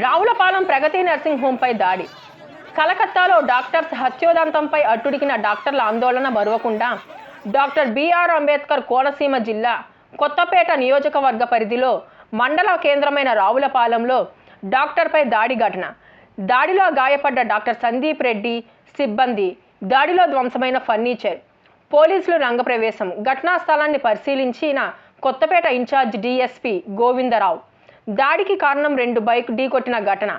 రావులపాలెం ప్రగతి nursing హోంపై దాడి. కలకత్తాలో doctors హత్యోదంతంపై అట్టుడికిన డాక్టర్ల ఆందోళన మరువకుండా డాక్టర్ బిఆర్ అంబేద్కర్ కోనసీమ జిల్లా కొత్తపేట నియోజకవర్గ పరిధిలో మండల కేంద్రమైన రావులపాలెంలో డాక్టర్పై దాడి ఘటన. దాడిలో గాయపడ్డ డాక్టర్ సందీప్ రెడ్డి సిబ్బంది, దాడిలో ధ్వంసమైన ఫర్నిచర్, పోలీసులు రంగప్రవేశం. ఘటనా స్థలాన్ని పరిశీలించిన కొత్తపేట ఇన్ఛార్జ్ డిఎస్పీ గోవిందరావు దాడికి కారణం 2 బైక్ ఢీకొట్టిన ఘటన.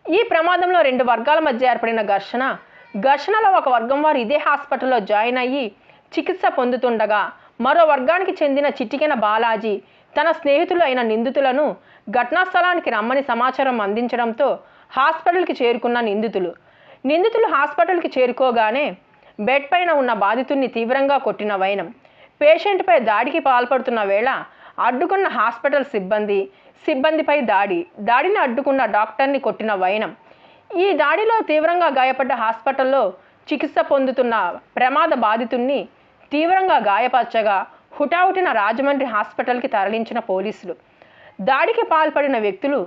ఈ ప్రమాదంలో 2 వర్గాల మధ్య ఏర్పడిన ఘర్షణలో ఒక వర్గం వారు ఇదే హాస్పిటల్లో జాయిన్ అయ్యి చికిత్స పొందుతుండగా మరో వర్గానికి చెందిన చిట్టికెన బాలాజీ తన స్నేహితులు అయిన నిందితులను ఘటనా స్థలానికి రమ్మని సమాచారం అందించడంతో హాస్పిటల్కి చేరుకున్న నిందితులు హాస్పిటల్కి చేరుకోగానే బెడ్ పైన ఉన్న బాధితుడిని తీవ్రంగా కొట్టిన వైనం. పేషెంట్పై దాడికి పాల్పడుతున్న వేళ అడ్డుకున్న హాస్పిటల్ సిబ్బందిపై దాడిని అడ్డుకున్న డాక్టర్ని కొట్టిన వైనం. ఈ దాడిలో తీవ్రంగా గాయపడ్డ హాస్పిటల్లో చికిత్స పొందుతున్న ప్రమాద బాధితుడిని తీవ్రంగా గాయపరచగా హుటాహుటిన రాజమండ్రి హాస్పిటల్కి తరలించిన పోలీసులు. దాడికి పాల్పడిన వ్యక్తులు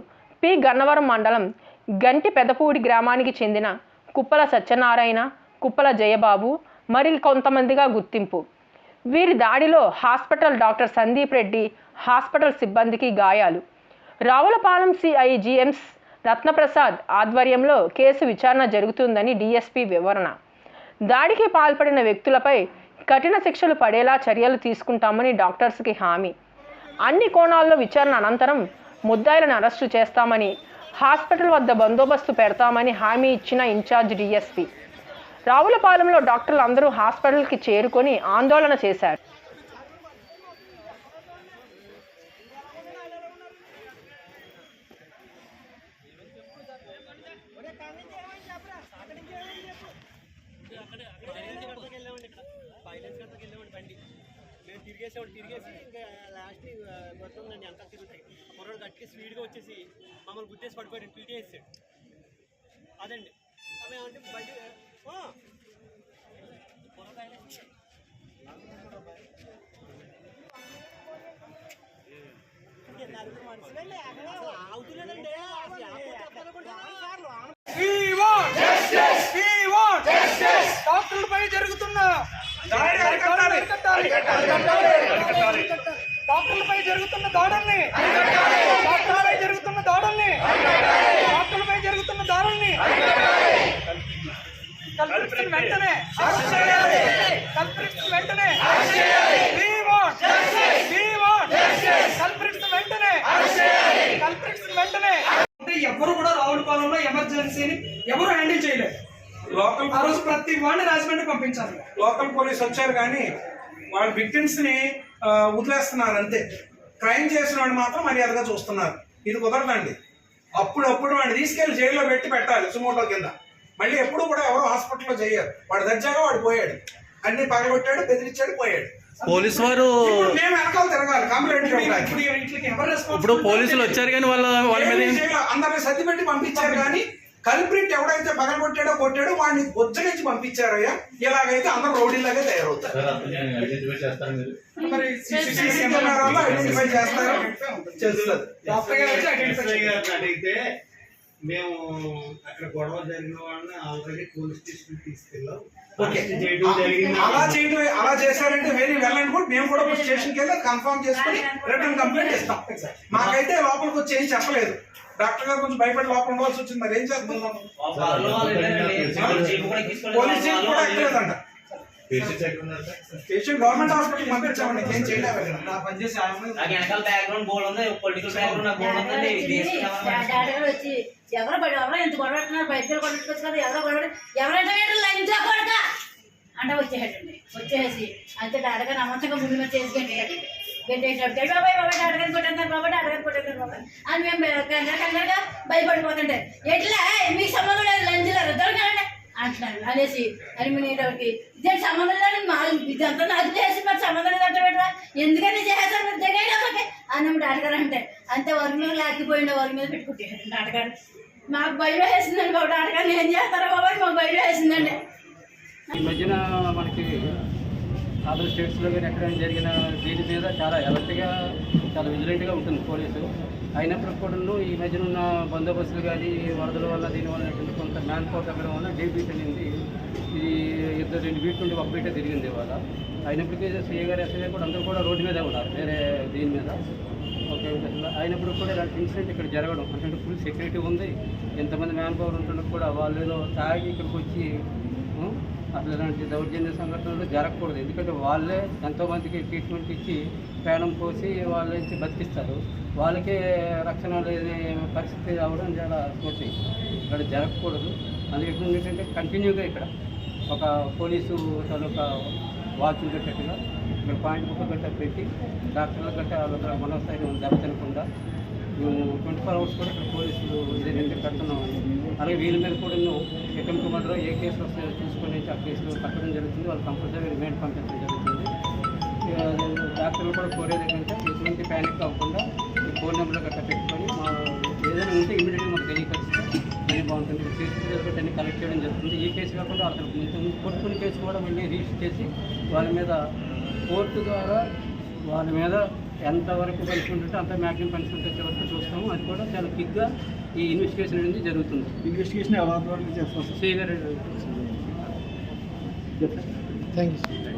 పి గన్నవరం మండలం గంటి పెదపూడి గ్రామానికి చెందిన కుప్పల సత్యనారాయణ, కుప్పల జయబాబు మరి కొంతమందిగా గుర్తింపు. వీరి దాడిలో hospital doctor Sandeep Reddy, hospital సిబ్బందికి గాయాలు. రావులపాలెం సిఐ జిఎంస్ రత్నప్రసాద్ ఆధ్వర్యంలో కేసు విచారణ జరుగుతుందని డిఎస్పీ వివరణ. దాడికి పాల్పడిన వ్యక్తులపై కఠిన శిక్షలు పడేలా చర్యలు తీసుకుంటామని డాక్టర్స్కి హామీ. అన్ని కోణాల్లో విచారణ అనంతరం ముద్దాయిలను అరెస్టు చేస్తామని, హాస్పిటల్ వద్ద బందోబస్తు పెడతామని హామీ ఇచ్చిన ఇన్ఛార్జ్ డిఎస్పీ. రావులపాలెంలో డాక్టర్లు అందరూ హాస్పిటల్కి చేరుకొని ఆందోళన చేశారు. తిరిగేసి ఇంకా లాస్ట్ మొత్తండి అంతా తిరుగుతాయి. మొన్న గట్టి స్పీడ్గా వచ్చేసి మమ్మల్ని గుద్దేసి పడిపోయాడు, పీటీ వేసాడు. అదండి అంటే బయట అవుతులేదండి. డాక్టర్లపై జరుగుతున్న డాక్టర్లపై జరుగుతున్న దాడుల్ని కల్పిస్తున్న వెంటనే అంటే ఎవరు కూడా రావులపాలెంలో ఎమర్జెన్సీని ఎవరు హ్యాండిల్ చేయలేదు. ఆ రోజు ప్రతి వాడిని రాజమండ్రి పంపించాలి. లోకల్ పోలీస్ వచ్చారు కానీ వాళ్ళ విక్టిమ్స్ ని వదిలేస్తున్నారు అంతే. క్రైమ్ చేసిన వాడిని మాత్రం మర్యాదగా చూస్తున్నారు. ఇది కుదరదండి. అప్పుడప్పుడు వాడిని తీసుకెళ్లి జైల్లో పెట్టాలి సుమోటో కింద. మళ్ళీ ఎప్పుడు కూడా ఎవరు హాస్పిటల్లో చేయరు. వాడు దర్జాగా వాడు పోయాడు, అన్ని పగలగొట్టాడు, బెదిరించాడు, పోయాడు. పోలీసు వారు మేము వెనకాల తిరగాలి కంప్లైంట్. ఇప్పుడు పోలీసులు వచ్చారు కానీ వాళ్ళ మీద అందరిని సర్ది పెట్టి పంపించారు కానీ కల్ప్రిట్ ఎవడైతే పగలగొట్టాడో కొట్టాడో వాడిని బొజ్జగించి పంపించారయ్యా. ఇలాగైతే అందరూ రౌడీలాగే తయారవుతారు. ఐడెంటిఫై చేస్తారు. అడిగితే మేము అక్కడ గొడవ జరిగిన వాళ్ళని ఆల్రెడీ పోలీస్ స్టేషన్ తీసుకెళ్ళాం. అలా చేశారంటే వెరీ వెల్ అండ్ గుడ్. మేము కూడా స్టేషన్కి వెళ్ళి కన్ఫర్మ్ చేసుకుని రిటర్న్ కంప్లైంట్ ఇస్తాం. మాకైతే లోపలికి వచ్చి ఏం చెప్పలేదు. డాక్టర్ గారు కొంచెం భయపడి లోపల ఉండవలసి వచ్చింది. మరి ఏం చేస్తున్నాం? పోలీస్ జీప్ కూడా ఎక్కలేదంట. పేషెంట్ గవర్నమెంట్ హాస్పిటల్ పంపించామండి. ఏం చేయలేదు. ఎవరు ఎంత గొడవడుతున్నారు, బయటకు కొట్టుకోవచ్చు కదా, ఎవరో గొడవ ఎవరైతే ఇంట్లో కొడక అంటే వచ్చేసి అంతే అడగని అమంతగా ముందు వచ్చేసి గెట్టేసినప్పుడు బాబాయ్ అడగని కొట్టేస్తారు బాబాయ్ అని మేము కంగారుగా భయపడిపోతుంటే ఎట్లా మీకు సంబంధం లేదు లంచ్లో దొరకండి అంటున్నారు అనేసి అని మీకి ఇదే సంబంధం లేదు. మా ఇదంతా నాకు చేసి మరి సంబంధం లేదు పెట్టరా ఎందుకని చేస్తారు దగ్గర అన్నమాట అడగారంటే అంతే వరి మీద లాగిపోయిండే వరి మీద పెట్టుకుంటారు అడగారు. మాకు భయం వేసిందండి బాబు అడగారు. ఏం చేస్తారా బాబాయ్ మాకు భయం వేసిందండి. ఈ మధ్యన మనకి అదర్ స్టేట్స్లో కానీ ఎక్కడైనా జరిగిన దీని మీద చాలా అలర్ట్గా చాలా విజిలెంట్గా ఉంటుంది పోలీసు. అయినప్పటికి కూడా ఈ మధ్యన ఉన్న బందోబస్తులు కానీ వరదల వల్ల దీనివల్ల ఏంటంటే కొంత మ్యాన్ పవర్ తగ్గడం వల్ల డే బీట్ అనేది ఇది 2 బీట్ నుండి 1 బీటే తిరిగింది ఇవాళ. అయినప్పటికీ సీఏ గారు ఎస్ఐ కూడా అందరూ కూడా రోడ్డు మీదే ఉన్నారు వేరే దీని మీద. ఓకే, అయినప్పుడు కూడా ఇలాంటి ఇన్సిడెంట్ ఇక్కడ జరగడం అంటే ఫుల్ సెక్యూరిటీ ఉంది, ఎంతమంది మ్యాన్ పవర్ ఉంటున్నప్పుడు కూడా వాళ్ళు ఏదో తాగి ఇక్కడికి వచ్చి అసలు ఇలాంటి దౌర్జన్య సంఘటనలు జరగకూడదు. ఎందుకంటే వాళ్ళే ఎంతోమందికి ట్రీట్మెంట్ ఇచ్చి ప్రాణం పోసి వాళ్ళ నుంచి బతికిస్తారు, వాళ్ళకే రక్షణ లేని పరిస్థితి రావడం చాలా స్మృతి. ఇక్కడ జరగకూడదు. అందుకే ఏంటంటే కంటిన్యూగా ఇక్కడ ఒక పోలీసు తాలూకా వాచ్ కట్టేట్టుగా ఇక్కడ పాయింట్ బుక్ గట్ట పెట్టి డాక్టర్ల గట్ట వాళ్ళ మనోస్థైర్యం దెబ్బతినకుండా మేము 24 hours కూడా ఇక్కడ పోలీసులు ఇదే రెండు కడుతున్నాం. అలాగే వీళ్ళ మీద కూడా అటెంప్ట్ మర్డర్ ఏ కేసులు వస్తాయో చూసుకొని ఆ కేసులు కట్టడం జరుగుతుంది. వాళ్ళు కంపల్సరీ రిమైండ్ పంపించడం జరుగుతుంది. డాక్టర్లు కూడా కోరేది ఏంటంటే ఎటువంటి ప్యానిక్ అవ్వకుండా ఈ ఫోన్ నెంబర్లో గట్ట పెట్టుకొని మా ఏదైనా ఉంటే ఇమీడియట్గా మాకు తెలియపరిస్తే very బాగుంటుంది. సీసీటీవీ అన్ని కలెక్ట్ చేయడం జరుగుతుంది. ఈ కేసు కాకుండా అసలు కొన్ని కేసు కూడా మళ్ళీ రిజిస్టర్ చేసి వాళ్ళ మీద కోర్టు ద్వారా వాళ్ళ మీద ఎంతవరకు పనిష్మెంట్ ఉంటే అంత మ్యాక్సిమం పనిష్మెంట్ వచ్చే వరకు చూస్తాము. అది కూడా చాలా క్విక్గా ఈ ఇన్వెస్టిగేషన్ అనేది జరుగుతుంది. ఇన్వెస్టిగేషన్ ఎలా చేస్తాం? సీఏ గారు థ్యాంక్ యూ.